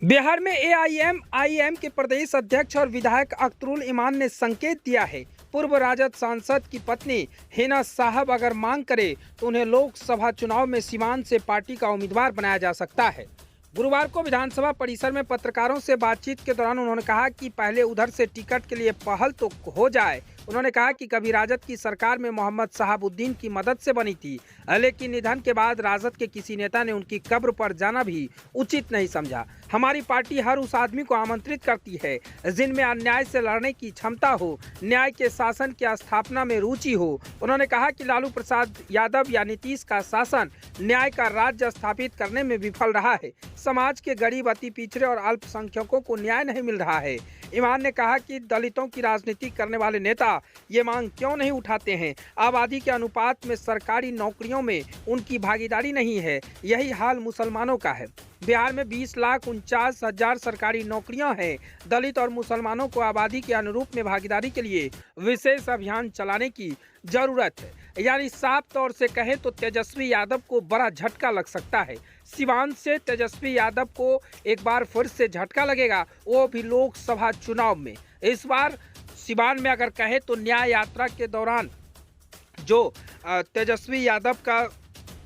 बिहार में एआईएमआईएम के प्रदेश अध्यक्ष और विधायक अख्तरुल इमान ने संकेत दिया है। पूर्व राजद सांसद की पत्नी हिना साहब अगर मांग करे तो उन्हें लोकसभा चुनाव में सीवान से पार्टी का उम्मीदवार बनाया जा सकता है। गुरुवार को विधानसभा परिसर में पत्रकारों से बातचीत के दौरान उन्होंने कहा कि पहले उधर से टिकट के लिए पहल तो हो जाए। उन्होंने कहा कि कभी राजद की सरकार में मोहम्मद शहाबुद्दीन की मदद से बनी थी, लेकिन निधन के बाद राजद के किसी नेता ने उनकी कब्र पर जाना भी उचित नहीं समझा। हमारी पार्टी हर उस आदमी को आमंत्रित करती है जिनमें अन्याय से लड़ने की क्षमता हो, न्याय के शासन की स्थापना में रुचि हो। उन्होंने कहा कि लालू प्रसाद यादव या नीतीश का शासन न्याय का राज्य स्थापित करने में विफल रहा है। समाज के गरीब, अति पिछड़े और अल्पसंख्यकों को न्याय नहीं मिल रहा है। ईमान ने कहा कि दलितों की राजनीति करने वाले नेता ये मांग क्यों नहीं उठाते हैं। आबादी के अनुपात में सरकारी नौकरियों में उनकी भागीदारी नहीं है। यही हाल मुसलमानों का है। बिहार में 20,49,000 सरकारी नौकरियां हैं। दलित और मुसलमानों को आबादी के अनुरूप में भागीदारी के लिए विशेष अभियान चलाने की जरूरत है। यानी साफ तौर से कहें तो तेजस्वी यादव को बड़ा झटका लग सकता है। सिवान से तेजस्वी यादव को एक बार फिर से झटका लगेगा, वो भी लोकसभा चुनाव में। इस बार सिवान में अगर कहे तो न्याय यात्रा के दौरान जो तेजस्वी यादव का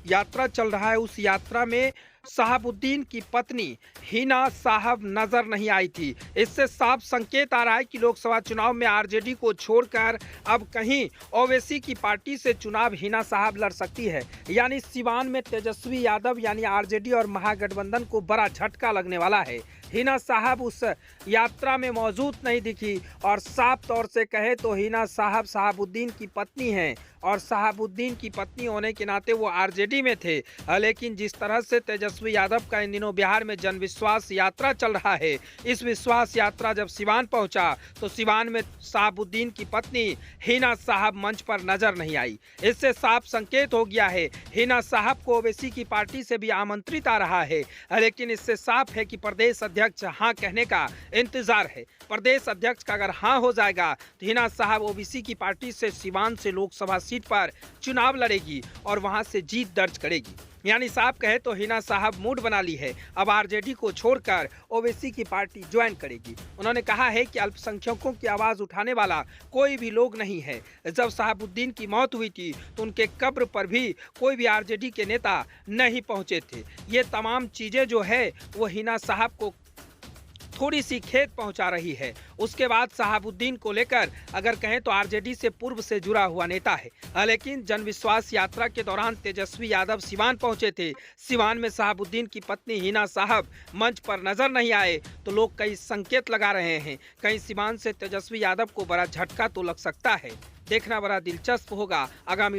यात्रा चल रहा है, उस यात्रा में शहाबुद्दीन की पत्नी हिना साहब नजर नहीं आई थी। इससे साफ संकेत आ रहा है कि लोकसभा चुनाव में आरजेडी को छोड़कर अब कहीं ओवैसी की पार्टी से चुनाव हिना साहब लड़ सकती है। यानी सिवान में तेजस्वी यादव यानी आरजेडी और महागठबंधन को बड़ा झटका लगने वाला है। हिना साहब उस यात्रा में मौजूद नहीं दिखी और साफ तौर से कहे तो हिना साहब शहाबुद्दीन की पत्नी हैं और शहाबुद्दीन की पत्नी होने के नाते वो आरजेडी में थे। लेकिन जिस तरह से तेजस्वी यादव का इन दिनों बिहार में जन विश्वास यात्रा चल रहा है, इस विश्वास यात्रा जब सिवान पहुंचा तो सिवान में शहाबुद्दीन की पत्नी हिना साहब मंच पर नजर नहीं आई। इससे साफ संकेत हो गया है हिना साहब को ओवैसी की पार्टी से भी आमंत्रित आ रहा है। लेकिन इससे साफ है कि प्रदेश अध्यक्ष हाँ कहने का इंतजार है। प्रदेश अध्यक्ष का अगर हाँ हो जाएगा तो हिना साहब ओबीसी की पार्टी से सिवान से लोकसभा सीट पर चुनाव लड़ेगी और वहां से जीत दर्ज करेगी। यानी साहब कहे तो हिना साहब मूड बना ली है, अब आरजेडी को छोड़कर ओवैसी की पार्टी ज्वाइन करेगी। उन्होंने कहा है कि अल्पसंख्यकों की आवाज उठाने वाला कोई भी लोग नहीं है। जब शहाबुद्दीन की मौत हुई थी तो उनके कब्र पर भी कोई भी आरजेडी के नेता नहीं पहुंचे थे। ये तमाम चीजें जो है वो हिना साहब को थोड़ी सी खेत पहुंचा रही है। उसके बाद शहाबुद्दीन को लेकर अगर कहें तो आरजेडी से पूर्व से जुड़ा हुआ नेता है। लेकिन जन विश्वास यात्रा के दौरान तेजस्वी यादव सिवान पहुंचे थे। सिवान में शहाबुद्दीन की पत्नी हिना साहब मंच पर नजर नहीं आए तो लोग कई संकेत लगा रहे हैं, कहीं सिवान से तेजस्वी यादव को बड़ा झटका तो लग सकता है। देखना बड़ा दिलचस्प होगा आगामी